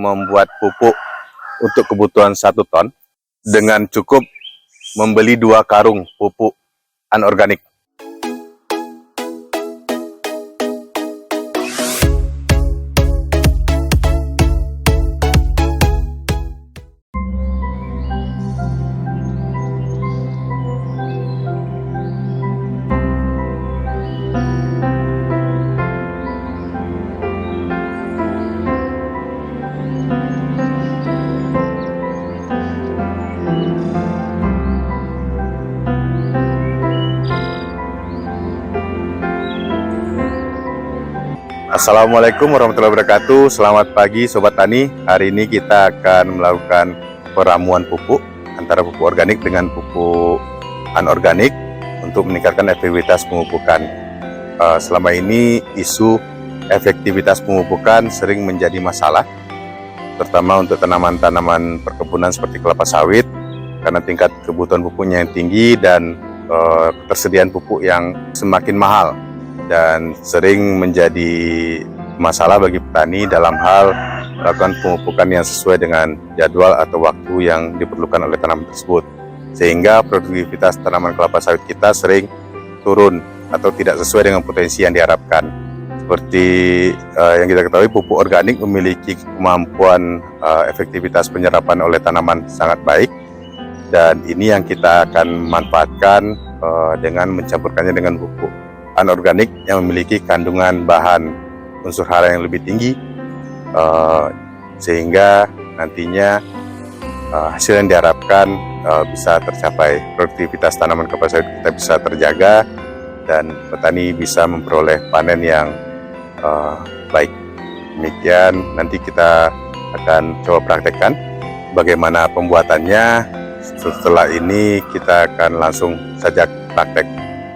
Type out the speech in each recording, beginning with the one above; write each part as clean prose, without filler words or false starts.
membuat pupuk untuk kebutuhan 1 ton dengan cukup membeli 2 karung pupuk anorganik. Assalamualaikum warahmatullahi wabarakatuh. Selamat pagi Sobat Tani. Hari ini kita akan melakukan peramuan pupuk antara pupuk organik dengan pupuk anorganik untuk meningkatkan efektivitas pemupukan. Selama ini isu efektivitas pemupukan sering menjadi masalah, terutama untuk tanaman-tanaman perkebunan seperti kelapa sawit, karena tingkat kebutuhan pupuknya yang tinggi dan ketersediaan pupuk yang semakin mahal, dan sering menjadi masalah bagi petani dalam hal melakukan pemupukan yang sesuai dengan jadwal atau waktu yang diperlukan oleh tanaman tersebut, sehingga produktivitas tanaman kelapa sawit kita sering turun atau tidak sesuai dengan potensi yang diharapkan. Seperti yang kita ketahui, pupuk organik memiliki kemampuan efektivitas penyerapan oleh tanaman sangat baik, dan ini yang kita akan manfaatkan dengan mencampurkannya dengan pupuk anorganik yang memiliki kandungan bahan unsur hara yang lebih tinggi, sehingga nantinya hasil yang diharapkan bisa tercapai. Produktivitas tanaman kelapa sawit kita bisa terjaga dan petani bisa memperoleh panen yang baik. Demikian, nanti kita akan coba praktekkan bagaimana pembuatannya. Setelah ini kita akan langsung saja praktek.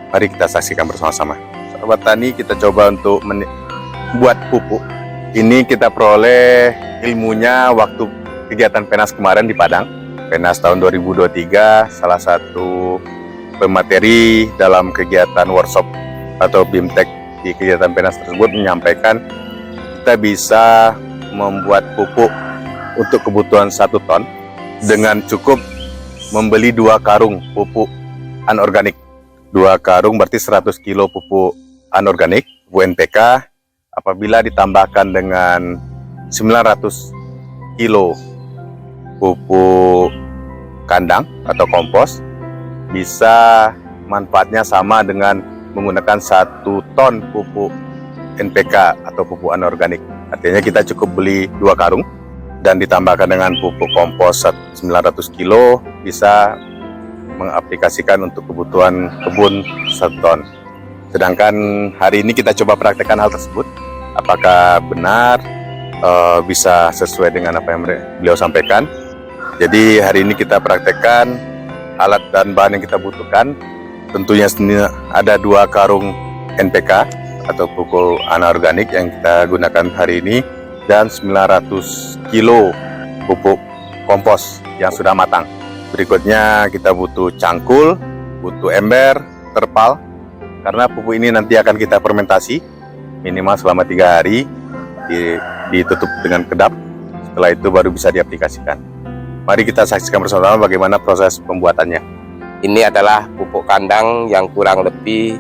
Mari kita saksikan bersama-sama. Sahabat tani, kita coba untuk membuat pupuk. Ini kita peroleh ilmunya waktu kegiatan PENAS kemarin di Padang. PENAS tahun 2023, salah satu pemateri dalam kegiatan workshop atau BIMTEK di kegiatan PENAS tersebut menyampaikan kita bisa membuat pupuk untuk kebutuhan 1 ton dengan cukup membeli 2 karung pupuk anorganik. 2 karung berarti 100 kilo pupuk anorganik, pupuk NPK. Apabila ditambahkan dengan 900 kilo pupuk kandang atau kompos, bisa manfaatnya sama dengan menggunakan 1 ton pupuk NPK atau pupuk anorganik. Artinya kita cukup beli 2 karung dan ditambahkan dengan pupuk kompos 900 kilo, bisa mengaplikasikan untuk kebutuhan kebun 1 ton. Sedangkan hari ini kita coba praktekkan hal tersebut. Apakah benar bisa sesuai dengan apa yang beliau sampaikan. Jadi hari ini kita praktekkan alat dan bahan yang kita butuhkan. Tentunya ada 2 karung NPK atau pupuk anorganik yang kita gunakan hari ini, dan 900 kilo pupuk kompos yang sudah matang. Berikutnya kita butuh cangkul, butuh ember, terpal, karena pupuk ini nanti akan kita fermentasi minimal selama 3 hari, ditutup dengan kedap. Setelah itu baru bisa diaplikasikan. Mari kita saksikan bersama-sama bagaimana proses pembuatannya. Ini adalah pupuk kandang yang kurang lebih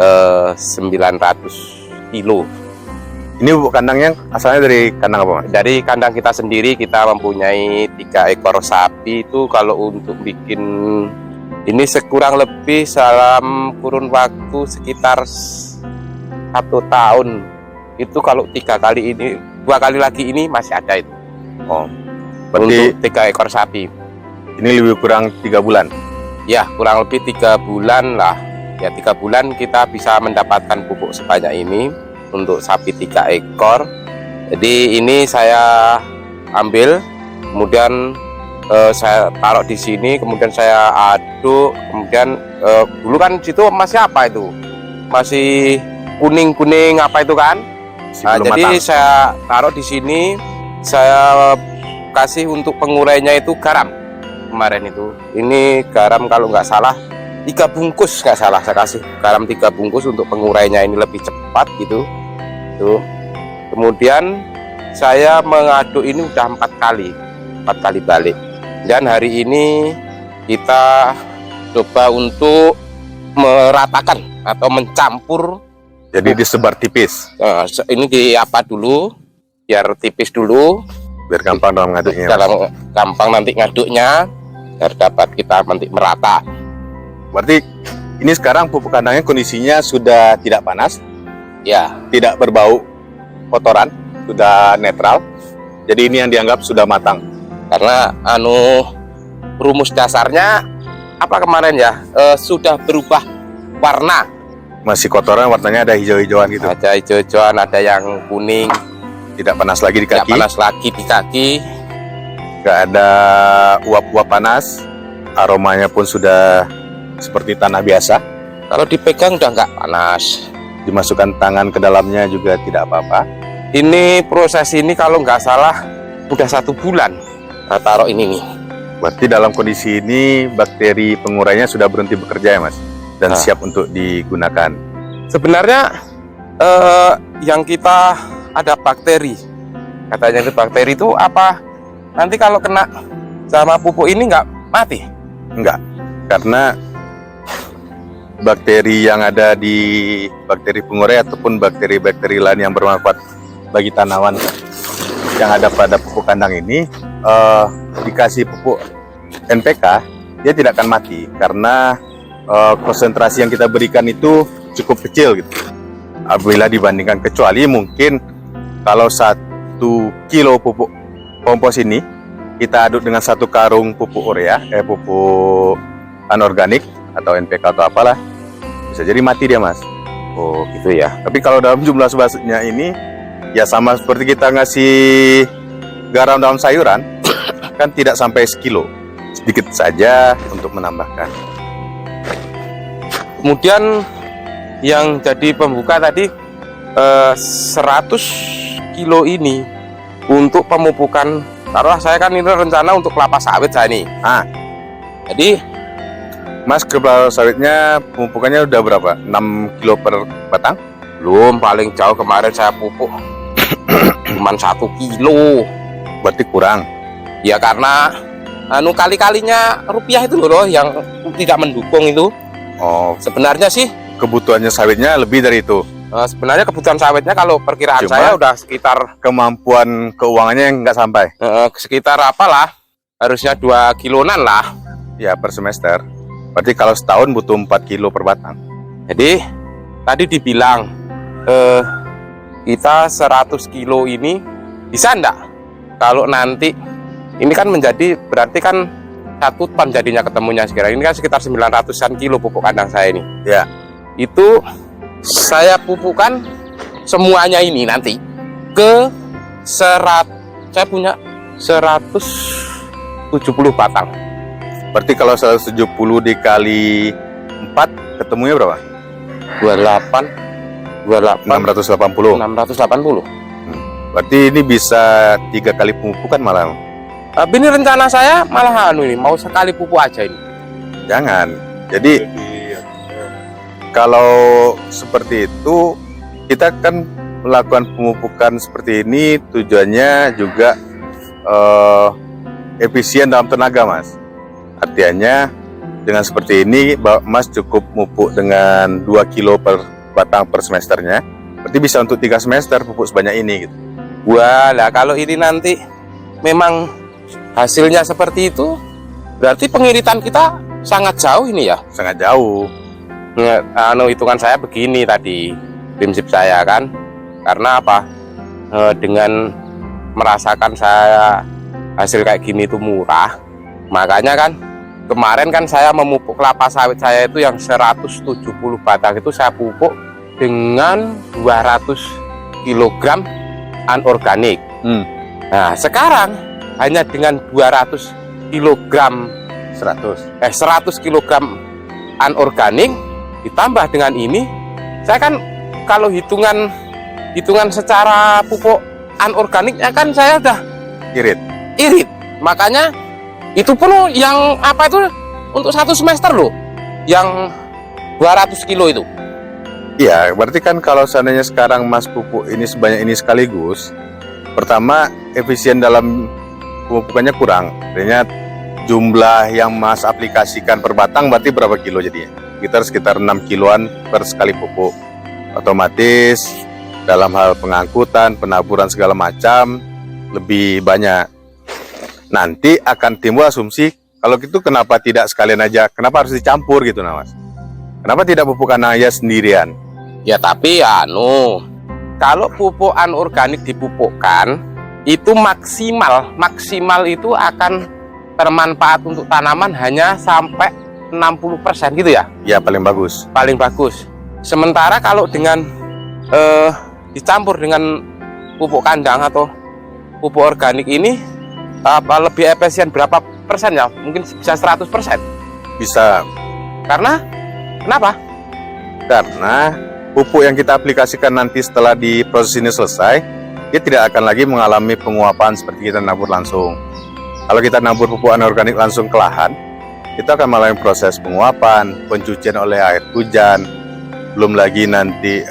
900 kilo. Ini pupuk kandangnya asalnya dari kandang apa, Mas? Dari kandang kita sendiri. Kita mempunyai 3 ekor sapi. Itu kalau untuk bikin ini sekurang lebih dalam kurun waktu sekitar 1 tahun. Itu kalau 3 kali ini, 2 kali lagi ini masih ada itu. Oh, berarti untuk 3 ekor sapi. Ini lebih kurang 3 bulan. Ya, kurang lebih 3 bulan lah. Ya, 3 bulan kita bisa mendapatkan pupuk sebanyak ini untuk sapi 3 ekor. Jadi ini saya ambil, kemudian saya taruh di sini, kemudian saya aduk, kemudian dulu kan situ masih apa itu, masih kuning-kuning apa itu kan. Nah, jadi matang. Saya taruh di sini, saya kasih untuk pengurainya itu garam kemarin itu. Ini garam kalau nggak salah 3 bungkus, nggak salah saya kasih garam 3 bungkus untuk pengurainya ini lebih cepat gitu. Tuh. Kemudian saya mengaduk ini udah 4 kali balik. Dan hari ini kita coba untuk meratakan atau mencampur. Jadi disebar tipis. Ini di apa dulu, biar tipis dulu, Biar gampang dalam ngaduknya. gampang nanti ngaduknya, biar dapat kita nanti merata. Berarti ini sekarang pupuk kandangnya kondisinya sudah tidak panas, Ya, tidak berbau kotoran, sudah netral. Jadi ini yang dianggap sudah matang. karena rumus dasarnya apa kemarin ya, sudah berubah warna. Masih kotoran, warnanya ada hijau-hijauan gitu. Ada hijau-hijauan, ada yang kuning, Tidak panas lagi di tidak kaki, panas lagi di kaki. nggak ada uap-uap panas. Aromanya pun sudah seperti tanah biasa. Kalau dipegang udah nggak panas. Dimasukkan tangan ke dalamnya juga tidak apa-apa. Ini proses ini kalau nggak salah udah 1 bulan. Nah, taruh ini nih. Berarti dalam kondisi ini bakteri pengurainya sudah berhenti bekerja ya Mas? Dan Nah. siap untuk digunakan. Sebenarnya yang kita ada bakteri. Katanya itu bakteri itu apa? Nanti kalau kena sama pupuk ini nggak mati? Enggak, karena bakteri yang ada di bakteri pengurai ataupun bakteri-bakteri lain yang bermanfaat bagi tanaman yang ada pada pupuk kandang ini, dikasih pupuk NPK, dia tidak akan mati karena konsentrasi yang kita berikan itu cukup kecil gitu. Apabila dibandingkan, kecuali mungkin kalau 1 kilo pupuk kompos ini kita aduk dengan 1 karung pupuk urea, pupuk anorganik atau NPK atau apalah, bisa jadi mati dia Mas. Oh gitu ya. Tapi kalau dalam jumlah sebesarnya ini, ya sama seperti kita ngasih garam dalam sayuran, kan tidak sampai sekilo, sedikit saja untuk menambahkan. Kemudian yang jadi pembuka tadi 100 kilo ini untuk pemupukan. Taruhlah saya kan ini rencana untuk kelapa sawit saya nih. Jadi Mas, kelapa sawitnya pemupukannya udah berapa? 6 kilo per batang? belum, paling jauh kemarin saya pupuk cuma 1 kilo. Berarti kurang. Ya karena kali-kalinya rupiah itu loh yang tidak mendukung itu. Oh, Sebenarnya sih kebutuhannya sawitnya lebih dari itu. sebenarnya kebutuhan sawitnya kalau perkiraan Cuma saya udah sekitar kemampuan keuangannya yang nggak sampai. sekitar apalah, harusnya 2 kiloan lah. Ya, per semester. Berarti kalau setahun butuh 4 kilo per batang. Jadi tadi dibilang kita 100 kilo ini bisa enggak kalau nanti ini kan menjadi, berarti kan 1 ton jadinya ketemunya sekarang ini kan sekitar 900-an kilo pupuk kandang saya ini. Ya. Itu saya pupukkan semuanya ini nanti ke saya punya 170 batang. Berarti kalau 170 dikali 4, ketemunya berapa? 680. 680. Berarti ini bisa 3 kali pemupukan malah. Tapi ini rencana saya malah ini mau sekali pupuk aja ini. Jangan. Jadi kalau seperti itu, kita kan melakukan pemupukan seperti ini tujuannya juga efisien dalam tenaga Mas. Artinya dengan seperti ini Mas cukup pupuk dengan 2 kilo per batang per semesternya. Berarti bisa untuk 3 semester pupuk sebanyak ini gitu. Wah lah, kalau ini nanti memang hasilnya seperti itu, berarti pengiritan kita sangat jauh ini ya. Sangat jauh. Hitungan saya begini tadi, prinsip saya kan, karena apa? Dengan merasakan saya hasil kayak gini itu murah, makanya kan kemarin kan saya memupuk kelapa sawit saya itu yang 170 batang itu saya pupuk dengan 200 kg anorganik. Nah sekarang hanya dengan 200 kg 100 kg anorganik ditambah dengan ini, saya kan kalau hitungan secara pupuk anorganiknya kan saya udah Irit. Makanya itu pun yang apa itu untuk 1 semester loh, yang 200 kilo itu. Iya, berarti kan kalau seandainya sekarang Mas pupuk ini sebanyak ini sekaligus, Pertama, efisien dalam pemupukannya kurang. Artinya jumlah yang Mas aplikasikan per batang berarti berapa kilo jadinya? Sekitar 6 kiloan per sekali pupuk. Otomatis dalam hal pengangkutan, penaburan segala macam lebih banyak. Nanti akan timbul asumsi, kalau gitu kenapa tidak sekalian aja? Kenapa harus dicampur gitu, nah Mas? Kenapa tidak pupuk aja sendirian? Ya tapi kalau pupuk anorganik dipupukkan itu maksimal itu akan bermanfaat untuk tanaman hanya sampai 60% gitu ya? Ya paling bagus. Paling bagus. Sementara kalau dengan dicampur dengan pupuk kandang atau pupuk organik ini lebih efisien berapa persen ya? Mungkin bisa 100%. Bisa. Kenapa? Karena pupuk yang kita aplikasikan nanti setelah di proses ini selesai, dia tidak akan lagi mengalami penguapan seperti kita nabur langsung. Kalau kita nabur pupuk anorganik langsung ke lahan, kita akan mengalami proses penguapan, pencucian oleh air hujan, belum lagi nanti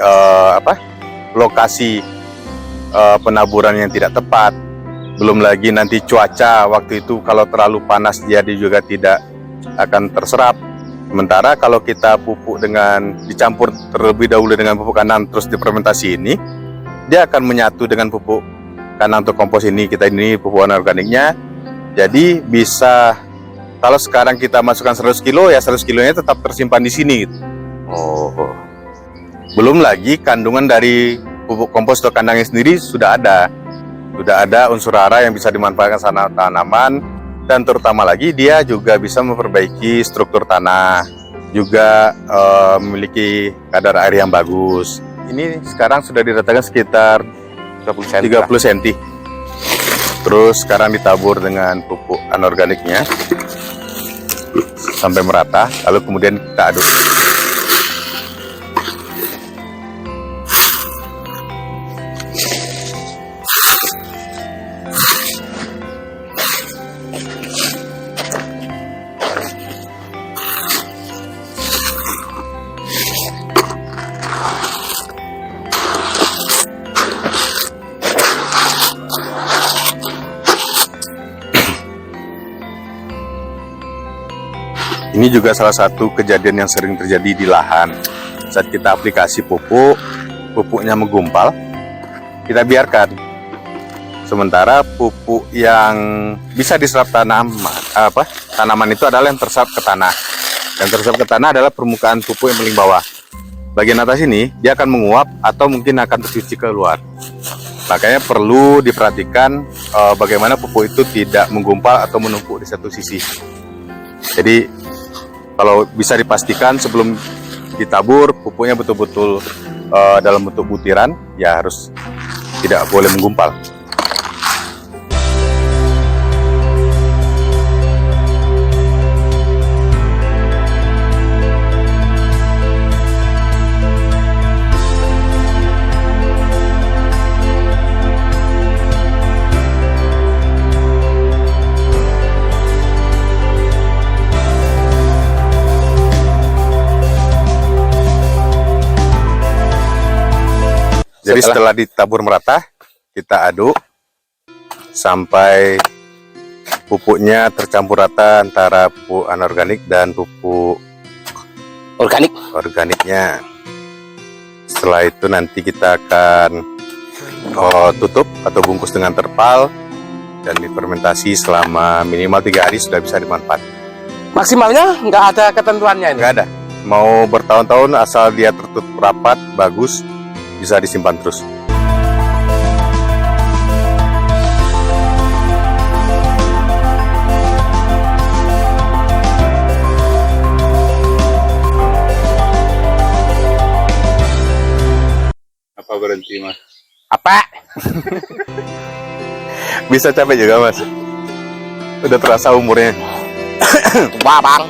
lokasi penaburan yang tidak tepat, belum lagi nanti cuaca waktu itu kalau terlalu panas jadi juga tidak akan terserap. Sementara kalau kita pupuk dengan dicampur terlebih dahulu dengan pupuk kandang terus difermentasi ini, dia akan menyatu dengan pupuk kandang atau kompos ini, ini pupuk anorganiknya. Jadi bisa, kalau sekarang kita masukkan 100 kilo, ya 100 kilonya tetap tersimpan di sini gitu. Belum lagi kandungan dari pupuk kompos atau kandangnya sendiri sudah ada unsur hara yang bisa dimanfaatkan sana tanaman, dan terutama lagi dia juga bisa memperbaiki struktur tanah, juga memiliki kadar air yang bagus. Ini sekarang sudah diratakan sekitar 30 cm. Terus sekarang ditabur dengan pupuk anorganiknya sampai merata, lalu kemudian kita aduk. Ini juga salah satu kejadian yang sering terjadi di lahan. Saat kita aplikasi pupuknya menggumpal, kita biarkan. Sementara pupuk yang bisa diserap tanaman itu adalah yang terserap ke tanah. Yang terserap ke tanah adalah permukaan pupuk yang paling bawah. Bagian atas ini dia akan menguap atau mungkin akan tercuci keluar. Makanya perlu diperhatikan bagaimana pupuk itu tidak menggumpal atau menumpuk di satu sisi. Jadi kalau bisa dipastikan sebelum ditabur pupuknya betul-betul dalam bentuk butiran, ya harus tidak boleh menggumpal. Jadi setelah ditabur merata, kita aduk sampai pupuknya tercampur rata antara pupuk anorganik dan pupuk organiknya. Setelah itu nanti kita akan tutup atau bungkus dengan terpal dan difermentasi selama minimal 3 hari sudah bisa dimanfaatkan. Maksimalnya nggak ada ketentuannya ini? Nggak ada. Mau bertahun-tahun asal dia tertutup rapat, bagus, bisa disimpan terus. Apa berhenti, Mas? Apa? Bisa capek juga, Mas. Udah terasa umurnya. Tua, Bang.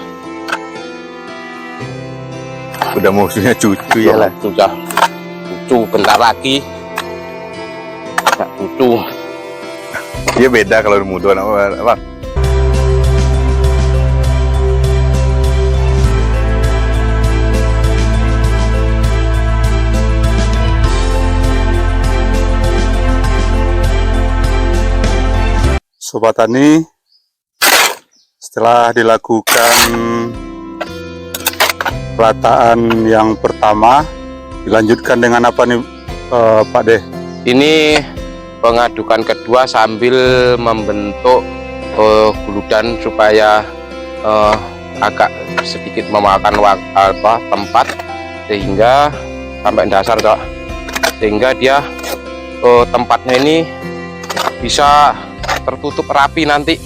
Udah musuhnya cucu ya lah. Sudah. Cucu bentar lagi. Cucu. Dia beda kalau muda, Bang. Sobat Tani, setelah dilakukan perataan yang pertama, dilanjutkan dengan apa nih Pak Deh? Ini pengadukan kedua sambil membentuk guludan supaya agak sedikit memakan tempat sehingga sampai dasar toh, sehingga dia tempatnya ini bisa tertutup rapi nanti,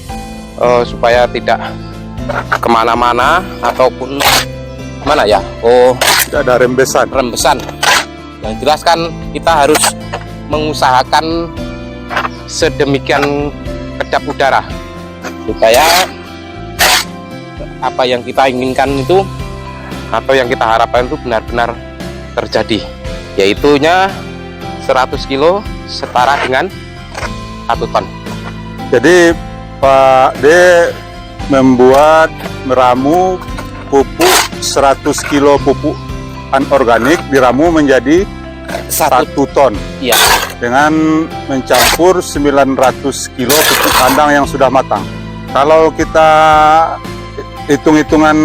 supaya tidak kemana-mana ataupun mana ya, Tidak ada rembesan. Yang jelas kan kita harus mengusahakan sedemikian kedap udara supaya apa yang kita inginkan itu atau yang kita harapkan itu benar-benar terjadi, yaitunya 100 kilo setara dengan 1 ton. Jadi Pak D membuat meramu pupuk 100 kilo pupuk anorganik diramu menjadi 1 ton. Iya. Dengan mencampur 900 kilo pupuk kandang yang sudah matang. Kalau kita hitung-hitungan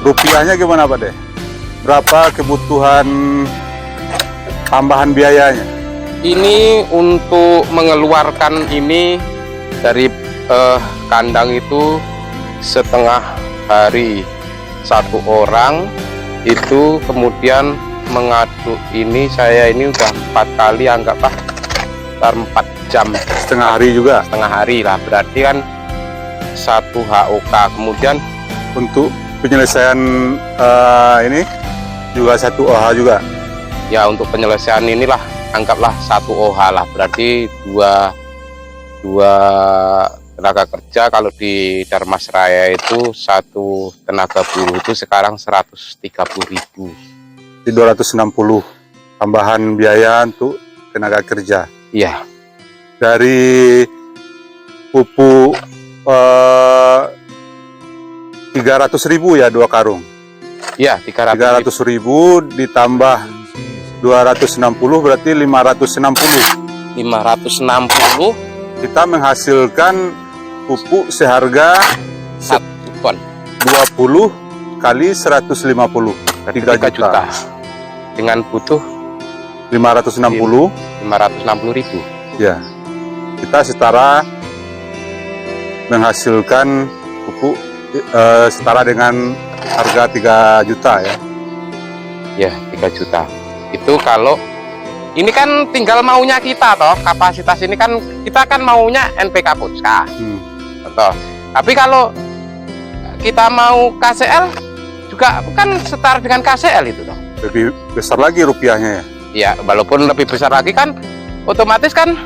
rupiahnya gimana Pak Deh? Berapa kebutuhan tambahan biayanya? Ini untuk mengeluarkan ini dari kandang itu setengah hari 1 orang, itu kemudian mengaduk ini saya ini udah 4 kali, anggaplah 4 jam. Setengah hari juga? Setengah hari lah, berarti kan 1 HOK. Kemudian Untuk penyelesaian ini juga 1 OH juga? ya untuk penyelesaian inilah anggaplah 1 OH lah, berarti dua tenaga kerja. Kalau di Dharmasraya itu 1 tenaga buruh itu sekarang 130.000. Di 260 tambahan biaya untuk tenaga kerja. Iya. Dari pupuk 300.000 ya 2 karung. Iya, 300.000 ditambah 260 berarti 560. 560 Kita menghasilkan pupuk seharga 1 ton. 20 kali 150. 3 juta. Dengan butuh 560. 560.000. Ya. Kita setara menghasilkan pupuk setara dengan harga 3 juta ya. Ya, 3 juta. Itu kalau ini kan tinggal maunya kita toh, kapasitas ini kan kita kan maunya NPK Puska. Toh. Tapi kalau kita mau KCL juga kan setara dengan KCL itu toh. Lebih besar lagi rupiahnya ya. Ya, walaupun lebih besar lagi kan otomatis kan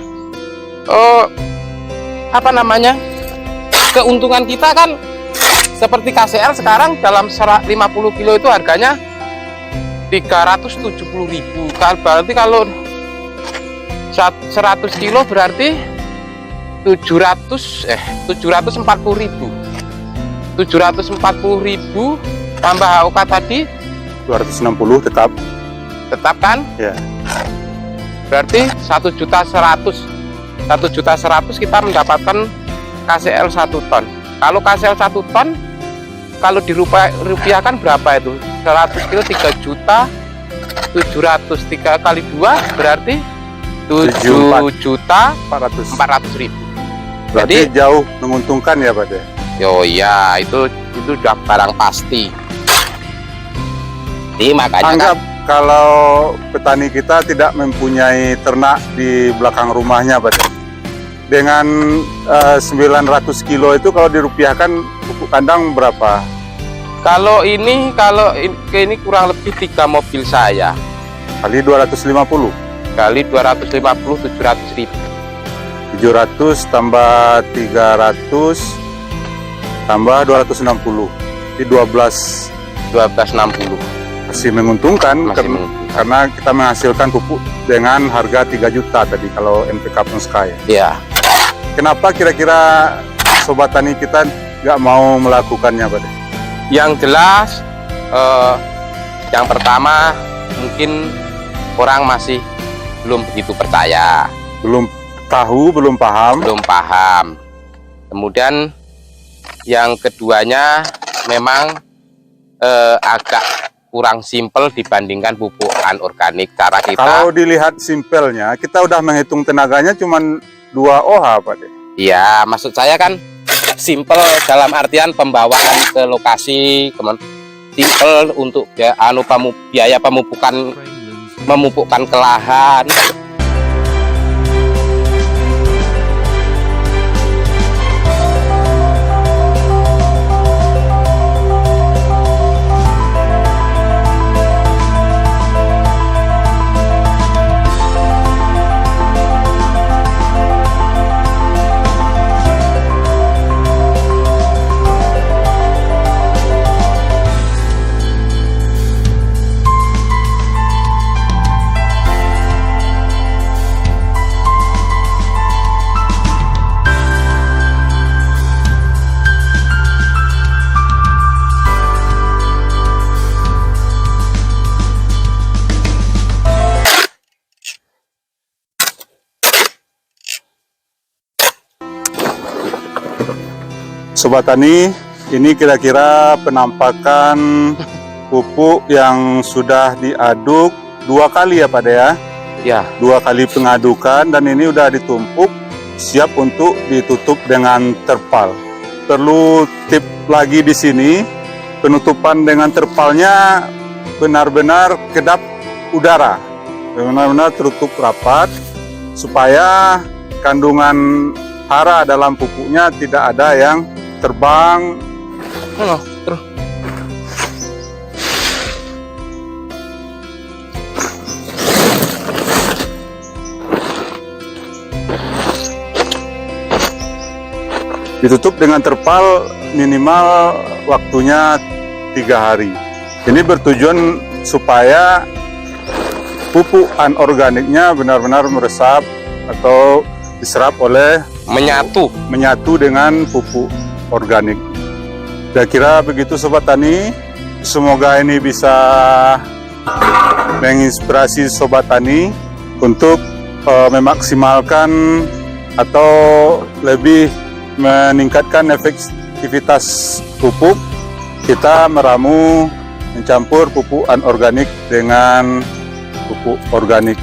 apa namanya? Keuntungan kita kan seperti KCL sekarang dalam 50 kilo itu harganya 370.000. Berarti kalau 100 kilo berarti 740.000. 740.000 tambah HOK tadi 260 tetap kan? ya. Berarti 1.100.000. 1.100.000 kita mendapatkan KCL 1 ton. Kalau KCL 1 ton kalau dirupiahkan berapa itu? 100 kilo 3 juta 700, 3 kali 2 berarti 7.400.000. Berarti Jadi jauh menguntungkan ya Pak De? yo ya, itu udah barang pasti. Jadi makanya Anggap kalau petani kita tidak mempunyai ternak di belakang rumahnya Pak De, dengan 900 kilo itu kalau dirupiahkan pupuk kandang berapa? kalau ini kurang lebih 3 mobil saya Kali 250 kali 250 700.000. 700 tambah 300 tambah 260 di 1260 masih menguntungkan, masih menguntungkan. karena kita menghasilkan pupuk dengan harga 3 juta tadi kalau NPK Puska ya. Ya, Kenapa kira-kira sobat tani kita nggak mau melakukannya Pak De? yang jelas yang pertama mungkin orang masih belum begitu percaya. Belum tahu, belum paham. Belum paham. Kemudian yang keduanya memang agak kurang simpel dibandingkan pupuk anorganik. Cara kita, Kalau dilihat simpelnya, kita udah menghitung tenaganya cuma 2 OH, Pak De. iya, maksud saya kan simpel dalam artian pembawaan ke lokasi, simpel untuk biaya memupukkan ke lahan. Sobat Tani, ini kira-kira penampakan pupuk yang sudah diaduk 2 kali ya Pak De ya? Ya, 2 kali pengadukan, dan ini udah ditumpuk siap untuk ditutup dengan terpal. Perlu tip lagi di sini, penutupan dengan terpalnya benar-benar kedap udara, benar-benar tertutup rapat supaya kandungan hara dalam pupuknya tidak ada yang terbang. terus. Ditutup dengan terpal minimal waktunya 3 hari. Ini bertujuan supaya pupuk anorganiknya benar-benar meresap atau diserap oleh menyatu dengan pupuk organik. Kira-kira begitu Sobat Tani. Semoga ini bisa menginspirasi Sobat Tani untuk memaksimalkan atau lebih meningkatkan efektivitas pupuk. Kita meramu mencampur pupuk anorganik dengan pupuk organik.